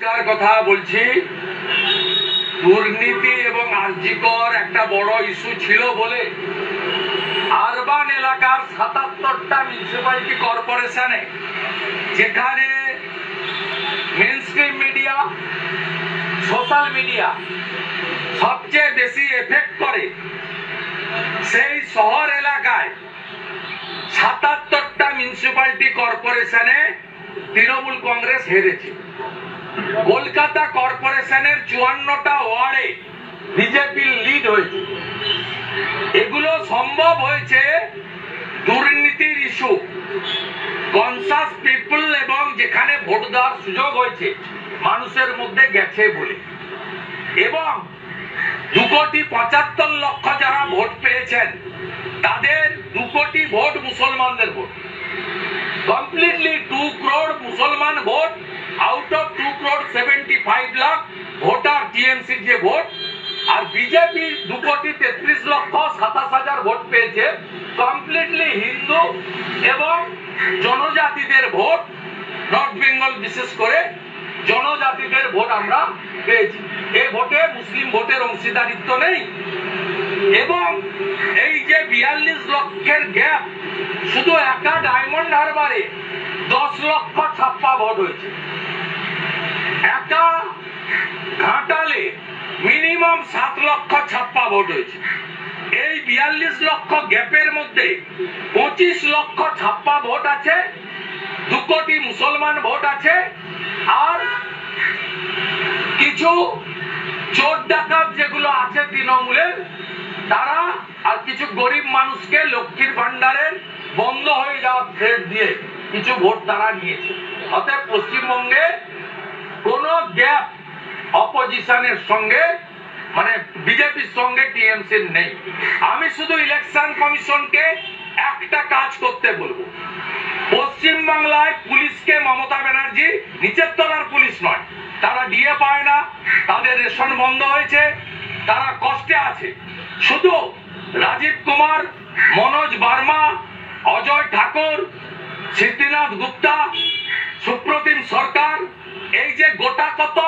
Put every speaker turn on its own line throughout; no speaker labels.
যেটার কথা বলছি, দুর্নীতি এবং আরজিকর একটা বড় ইস্যু ছিল বলে আরবান এলাকার ৭৭টা মিউনিসিপ্যালিটি কর্পোরেশনে, যেখানে মেইনস্ট্রিম মিডিয়া, সোশ্যাল মিডিয়া সবচেয়ে বেশি এফেক্ট করে, সেই শহর এলাকায় ৭৭টা মিউনিসিপ্যালিটি কর্পোরেশনে তৃণমূল কংগ্রেস হেরেছে। কলকাতা কর্পোরেশনের ৫৪টা ওয়ার্ডে বিজেপির লিড হয়েছে। এগুলো সম্ভব হয়েছে দুর্নীতির ইস্যু, কনসাস পিপল এবং যেখানে ভোট দেওয়ার সুযোগ হয়েছে মানুষের মধ্যে গেছে বলে। এবং ২,৭৫,০০,০০০ যারা ভোট পেয়েছেন তাদের ২ কোটি ভোট মুসলমানদের ভোট। কমপ্লিটলি 2 crore মুসলমান ভোট আউট অফ 2,75,00,000 ভোটার টিএমসির যে ভোট। আর বিজেপি ২,33,২৭,০০০ ভোট পেয়েছে, কমপ্লিটলি হিন্দু এবং জনজাতিদের ভোট। নর্থ বেঙ্গল বিশেষ করে জনজাতিদের ভোট আমরা পেয়েছি। এই ভোটে মুসলিম ভোটের অংশীদারিত্ব নেই। এবং এই যে ৪২ লক্ষের গ্যাপ, শুধু একা ডায়মন্ড হারবারে ১০ লক্ষ ছাপ্পা ভোট হয়েছে, একা ঘাটালে মিনিমাম ৭ লক্ষ ছাপ্পা ভোট হয়েছে। এই ৪২ লক্ষ গ্যাপের মধ্যে ২৫ লক্ষ ছাপ্পা ভোট আছে, ২ কোটি মুসলমান ভোট আছে, আর কিছু চোর ডাকাত যেগুলো আছে তৃণমূলের, তারা আর কিছু গরিব মানুষকে লক্ষ্মীর ভান্ডারের বন্ধ হয়ে যাওয়ার থ্রেট দিয়ে কিছু ভোট তারা নিয়েছে। অতএব পশ্চিমবঙ্গে কোনো গ্যাপ অপোজিশনের সঙ্গে, মানে বিজেপির সঙ্গে টিএমসির নেই। আমি শুধু ইলেকশন কমিশনকে একটা কাজ করতে বলবো, পশ্চিমবাংলায় পুলিশকে মমতা ব্যানার্জি নিচের তলার পুলিশ নয়, তারা ডিএ পায় না, তাদের রেশন বন্ধ হয়েছে, তারা কষ্টে আছে। শুধু রাজীব কুমার, মনোজ বার্মা, অজয় ঠাকুর, সিদ্ধিনাথ গুপ্তা, সুপ্রতিম সরকার, এই যে গোটা কত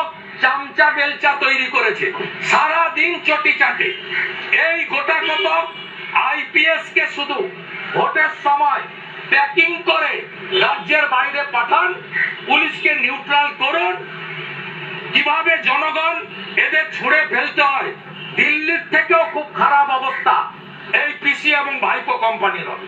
চামচা বেলচা তৈরি করেছে, সারা দিন চটি চাটে। এই গোটা কত আইপিএস কে শুধু ভোটের সময় প্যাকিং করে রাজ্যের বাইরে পাঠান, পুলিশকে নিউট্রাল করুন। কিভাবে জনগণ এদের ছুড়ে ফেলতে হয়, দিল্লির থেকেও খুব খারাপ অবস্থা এই পিসি এবং ভাইপো কোম্পানির হবে।